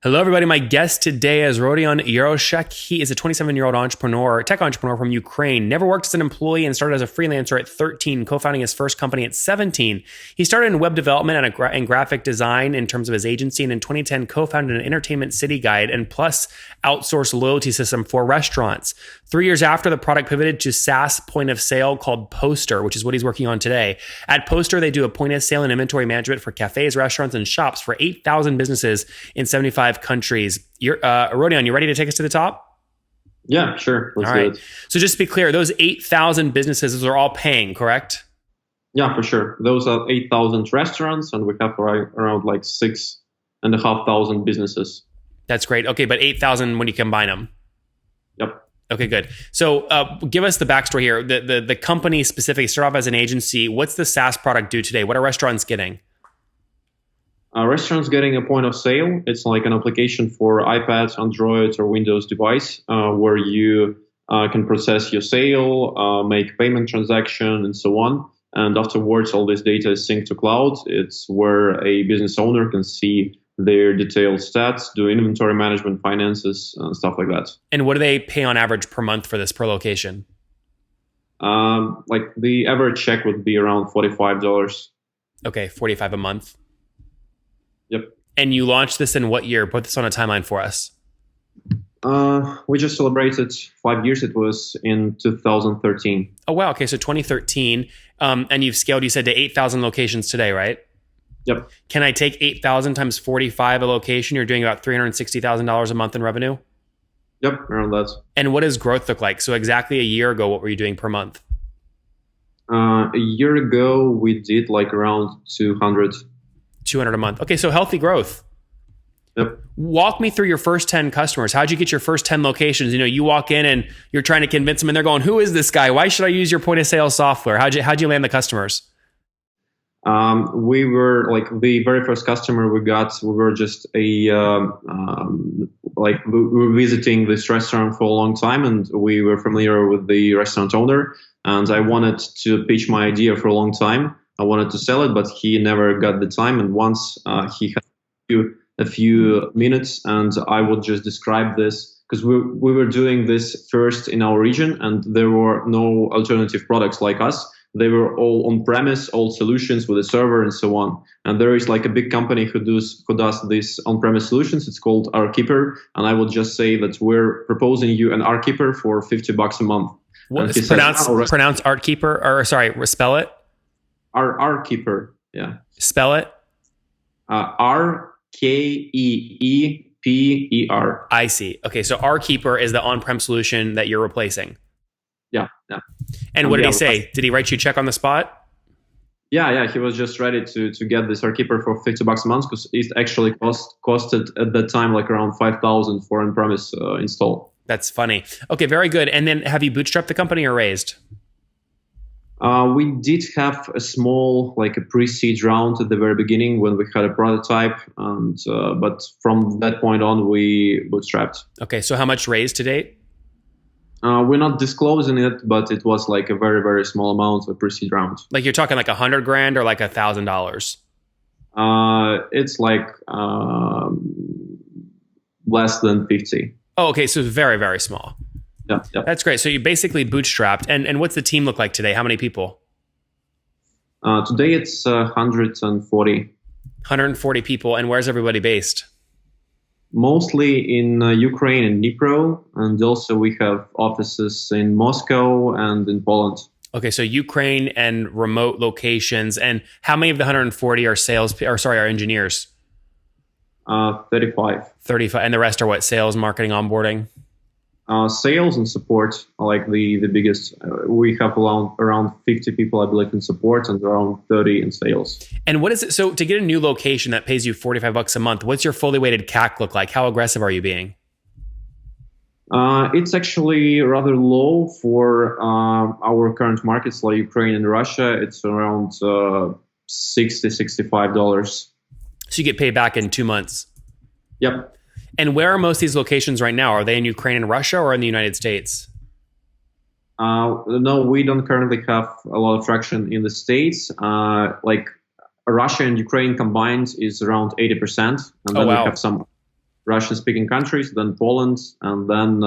Hello, everybody. My guest today is Rodion Yeroshek. He is a 27-year-old entrepreneur, tech entrepreneur from Ukraine. Never worked as an employee and started as a freelancer at 13, co-founding his first company at 17. He started in web development and graphic design in terms of his agency, and in 2010 co-founded an entertainment city guide and plus outsourced loyalty system for restaurants. 3 years after, the product pivoted to SaaS point of sale called Poster, which is what he's working on today. At Poster, they do a point of sale and inventory management for cafes, restaurants, and shops for 8,000 businesses in 75 countries. Rodion, you ready to take us to the top? Yeah, sure. Let's do it. So just to be clear, those 8,000 businesses, those are all paying, correct? Yeah, for sure. Those are 8,000 restaurants, and we have around like 6,500 businesses. That's great. Okay, but 8,000 when you combine them. Yep. Okay, good. So give us the backstory here. The company specifically, start off as an agency. What's the SaaS product do today? What are restaurants getting? Restaurants getting a point of sale. It's like an application for iPad, Android, or Windows device where you can process your sale, make payment transaction, and so on. And afterwards, all this data is synced to cloud. It's where a business owner can see their detailed stats, do inventory management, finances, and stuff like that. And what do they pay on average per month for this per location? Like the average check would be around $45. Okay, $45 a month. Yep. And you launched this in what year? Put this on a timeline for us. We just celebrated 5 years. It was in 2013. Oh, wow. Okay, so 2013. And you've scaled, you said, to 8,000 locations today, right? Yep. Can I take 8,000 times 45 a location? You're doing about $360,000 a month in revenue? Yep, around that. And what does growth look like? So exactly a year ago, what were you doing per month? A year ago, we did like around 200 a month. Okay, so healthy growth. Yep. Walk me through your first 10 customers. How'd you get your first 10 locations? You know, you walk in and you're trying to convince them and they're going, who is this guy? Why should I use your point of sale software? How'd you land the customers? We were like the very first customer we got, we were just we were visiting this restaurant for a long time and we were familiar with the restaurant owner. And I wanted to pitch my idea for a long time. I wanted to sell it, but he never got the time. And once he had a few minutes, and I would just describe this because we were doing this first in our region, and there were no alternative products like us. They were all on-premise, all solutions with a server and so on. And there is like a big company who does this on-premise solutions. It's called ARPU, and I would just say that we're proposing you an ARPU for $50 a month. What is pronounce ARPU, or sorry, spell it. ARPU, yeah. Spell it. RKEEPER. I see. Okay, so ARPU is the on-prem solution that you're replacing. Yeah. And what did he say? Did he write you a check on the spot? Yeah. He was just ready to get this ARPU for $50 a month because it actually costed at that time like around $5,000 for on-premise install. That's funny. Okay, very good. And then have you bootstrapped the company or raised? We did have a small, like a pre-seed round at the very beginning when we had a prototype, and but from that point on, we bootstrapped. Okay, so how much raised to date? We're not disclosing it, but it was like a very, very small amount of pre-seed round. Like you're talking like $100,000 or like $1,000? It's like less than 50. Oh, okay, so very, very small. Yeah. That's great. So you basically bootstrapped. And what's the team look like today? How many people? Today it's 140. 140 people. And where's everybody based? Mostly in Ukraine and Dnipro. And also we have offices in Moscow and in Poland. Okay, so Ukraine and remote locations. And how many of the 140 are are engineers? 35. 35. And the rest are what? Sales, marketing, onboarding? Sales and support are like the biggest. We have around 50 people, I believe, in support and around 30 in sales. And what is it? So to get a new location that pays you $45 a month, what's your fully weighted CAC look like? How aggressive are you being? It's actually rather low for our current markets like Ukraine and Russia. It's around $60, $65. So you get paid back in 2 months? Yep. And where are most of these locations right now? Are they in Ukraine and Russia or in the United States? No, we don't currently have a lot of traction in the States. Like Russia and Ukraine combined is around 80%. And then we have some Russian-speaking countries, then Poland, and then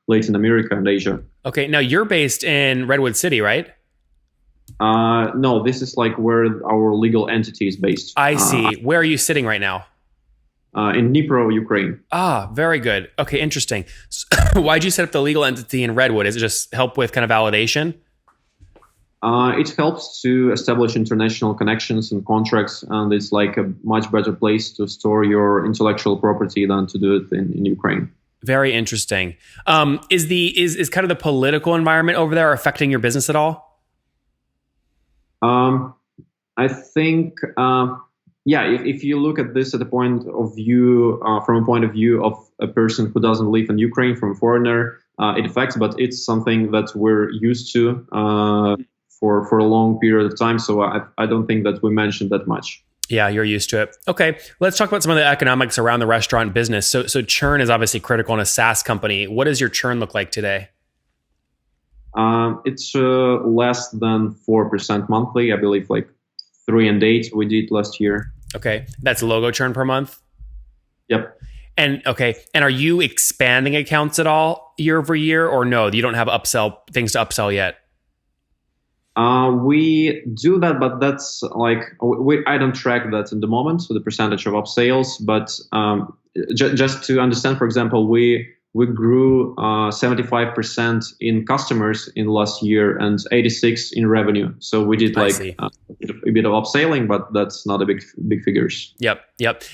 Latin America and Asia. Okay, now you're based in Redwood City, right? No, this is like where our legal entity is based. I see. Where are you sitting right now? In Dnipro, Ukraine. Ah, very good. Okay, interesting. So, why'd you set up the legal entity in Redwood? Is it just help with kind of validation? It helps to establish international connections and contracts, and it's like a much better place to store your intellectual property than to do it in Ukraine. Very interesting. Is kind of the political environment over there affecting your business at all? I think, if you look at this at a point of view, from a point of view of a person who doesn't live in Ukraine, from a foreigner, it affects, but it's something that we're used to for a long period of time. So I don't think that we mentioned that much. Yeah, you're used to it. Okay, let's talk about some of the economics around the restaurant business. So churn is obviously critical in a SaaS company. What does your churn look like today? It's less than 4% monthly. I believe like 3 and 8 we did last year. Okay, that's logo churn per month? Yep. And are you expanding accounts at all year over year, or no? You don't have things to upsell yet? We do that, but that's like I don't track that in the moment, so the percentage of upsales. But just to understand, for example, we grew 75% in customers in last year and 86 in revenue. So we did like a bit of upselling, but that's not a big figures. Yep.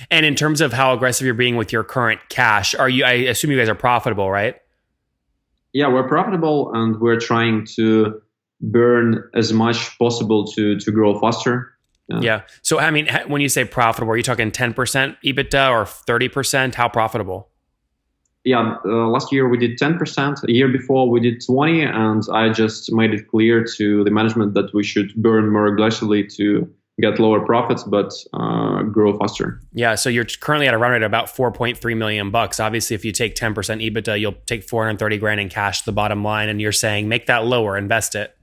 And in terms of how aggressive you're being with your current cash, I assume you guys are profitable, right? Yeah, we're profitable, and we're trying to burn as much possible to grow faster. Yeah. So I mean, when you say profitable, are you talking 10% EBITDA or 30%? How profitable? Yeah, last year we did 10%. A year before we did 20, and I just made it clear to the management that we should burn more aggressively to get lower profits, but grow faster. Yeah, so you're currently at a run rate of about $4.3 million. Obviously, if you take 10% EBITDA, you'll take $430,000 in cash to the bottom line, and you're saying make that lower, invest it.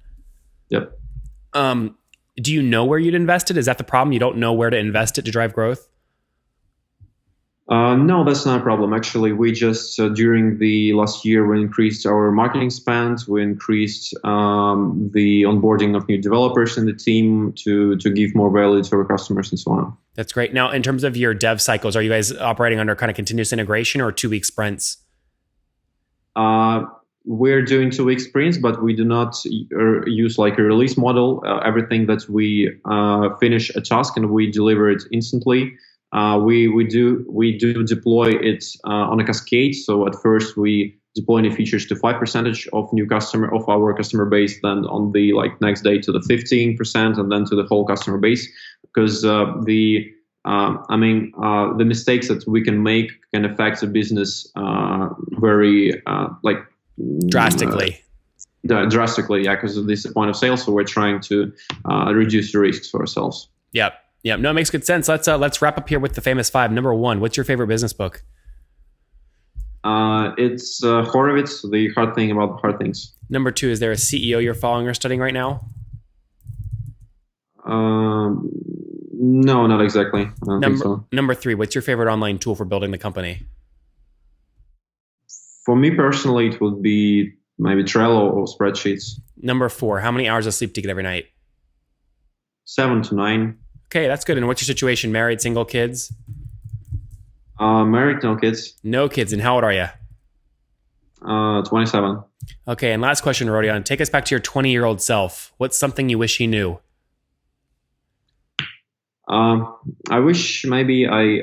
Yep. Do you know where you'd invest it? Is that the problem? You don't know where to invest it to drive growth? No, that's not a problem. Actually, we just, during the last year, we increased our marketing spend. We increased the onboarding of new developers in the team to give more value to our customers and so on. That's great. Now, in terms of your dev cycles, are you guys operating under kind of continuous integration or 2-week sprints? We're doing 2-week sprints, but we do not use like a release model. Everything that we finish a task and we deliver it instantly. We do deploy it on a cascade. So at first we deploy new features to 5% of our customer base, then on the next day to the 15%, and then to the whole customer base. Because the mistakes that we can make can affect the business very drastically. Drastically, yeah, because this is the point of sale. So we're trying to reduce the risks for ourselves. Yep. No, it makes good sense. Let's wrap up here with the famous 5. Number 1, what's your favorite business book? It's Horowitz, The Hard Thing About Hard Things. Number 2, is there a CEO you're following or studying right now? No, not exactly. I don't think so. Number 3, what's your favorite online tool for building the company? For me personally, it would be maybe Trello or spreadsheets. Number 4, how many hours of sleep do you get every night? 7 to 9. Okay, that's good. And what's your situation? Married, single, kids? Married, no kids. No kids. And how old are you? 27. Okay, and last question, Rodion. Take us back to your 20-year-old self. What's something you wish you knew? I wish maybe I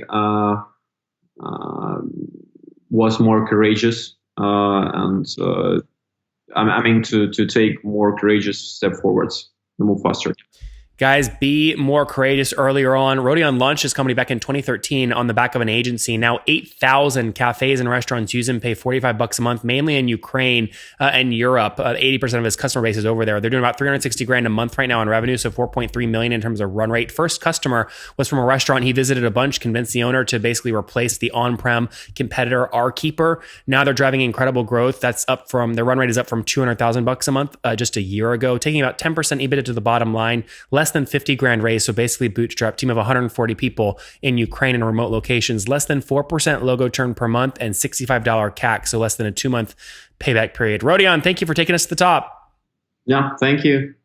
was more courageous and to take more courageous step forwards and move faster. Guys, be more courageous earlier on. Rodion launched his company back in 2013 on the back of an agency. Now 8,000 cafes and restaurants use him, pay $45 a month, mainly in Ukraine and Europe. 80% of his customer base is over there. They're doing about $360,000 a month right now in revenue, so $4.3 million in terms of run rate. First customer was from a restaurant. He visited a bunch, convinced the owner to basically replace the on-prem competitor ARPU. Now they're driving incredible growth. That's up from, their run rate is up from $200,000 a month just a year ago, taking about 10% EBITDA to the bottom line, less less than 50 grand raise. So basically bootstrap, team of 140 people in Ukraine and remote locations, less than 4% logo churn per month and $65 CAC. So less than a 2-month payback period. Rodion, thank you for taking us to the top. Yeah, thank you.